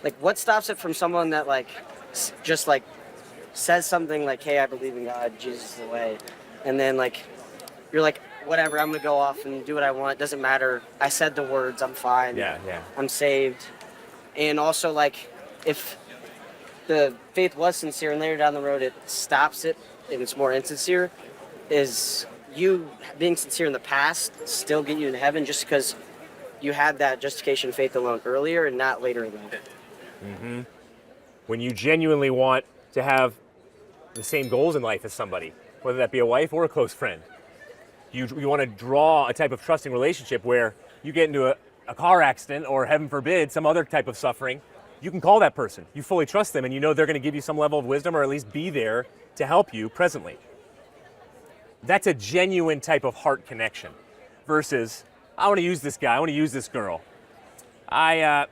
like, what stops it from someone that, like, just, like, says something like, hey, I believe in God, Jesus is the way, and then, like, you're like, whatever, I'm going to go off and do what I want. It doesn't matter. I said the words. I'm fine. Yeah. I'm saved. And also, like, if the faith was sincere and later down the road it stops it and it's more insincere, is you being sincere in the past still get you in heaven just because you had that justification of faith alone earlier and not later in life? Mm-hmm. When you genuinely want to have the same goals in life as somebody, whether that be a wife or a close friend, you want to draw a type of trusting relationship where you get into a car accident or, heaven forbid, some other type of suffering, you can call that person. You fully trust them and you know they're going to give you some level of wisdom or at least be there to help you presently. That's a genuine type of heart connection versus, I want to use this guy, I want to use this girl. I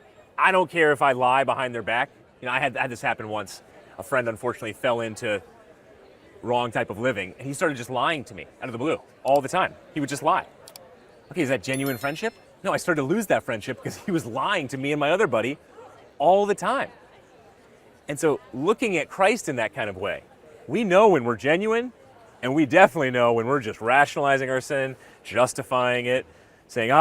don't care if I lie behind their back. You know, I had this happen once. A friend unfortunately fell into wrong type of living and he started just lying to me out of the blue all the time. He would just lie. Okay, is that genuine friendship? No, I started to lose that friendship because he was lying to me and my other buddy all the time. And so looking at Christ in that kind of way, we know when we're genuine, and we definitely know when we're just rationalizing our sin, justifying it, saying,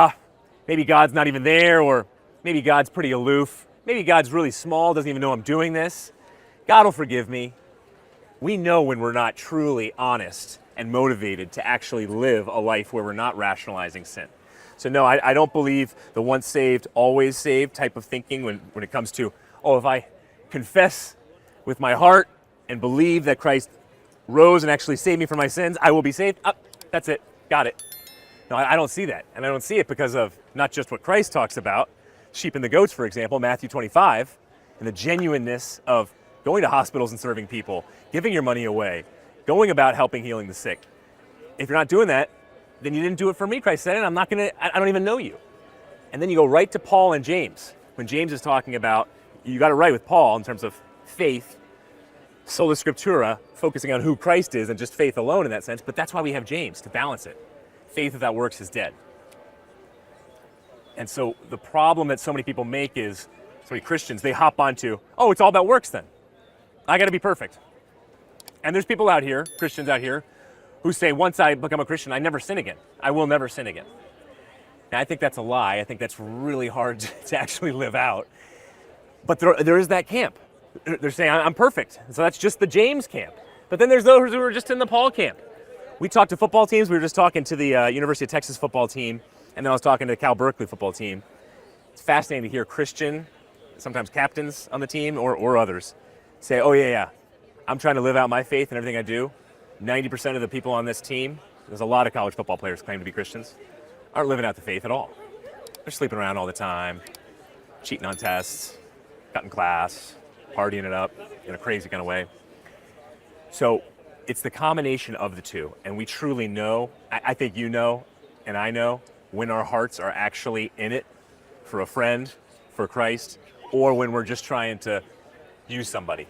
maybe God's not even there, or maybe God's pretty aloof, maybe God's really small, doesn't even know I'm doing this, God will forgive me. We know when we're not truly honest and motivated to actually live a life where we're not rationalizing sin. So no, I don't believe the once saved, always saved type of thinking when it comes to, if I confess with my heart and believe that Christ rose and actually saved me from my sins, I will be saved. That's it, got it. No, I don't see that. And I don't see it because of not just what Christ talks about, sheep and the goats, for example, Matthew 25, and the genuineness of going to hospitals and serving people, giving your money away, going about helping, healing the sick. If you're not doing that, then you didn't do it for me, Christ said, and I don't even know you. And then you go right to Paul and James. When James is talking about, you got it right with Paul in terms of faith, sola scriptura, focusing on who Christ is and just faith alone in that sense, but that's why we have James, to balance it. Faith without works is dead. And so the problem that so many people make is, so many Christians, they hop onto, it's all about works then. I got to be perfect. And there's people out here, Christians out here, who say, once I become a Christian, I never sin again. I will never sin again. Now, I think that's a lie. I think that's really hard to actually live out. But there is that camp. They're saying, I'm perfect. So that's just the James camp. But then there's those who are just in the Paul camp. We talked to football teams. We were just talking to the University of Texas football team, and then I was talking to the Cal Berkeley football team. It's fascinating to hear Christian, sometimes captains on the team or others, say, I'm trying to live out my faith in everything I do. 90% of the people on this team, there's a lot of college football players claim to be Christians, aren't living out the faith at all. They're sleeping around all the time, cheating on tests, cutting class, partying it up in a crazy kind of way. So it's the combination of the two. And we truly know, I think you know, and I know, when our hearts are actually in it for a friend, for Christ, or when we're just trying to use somebody.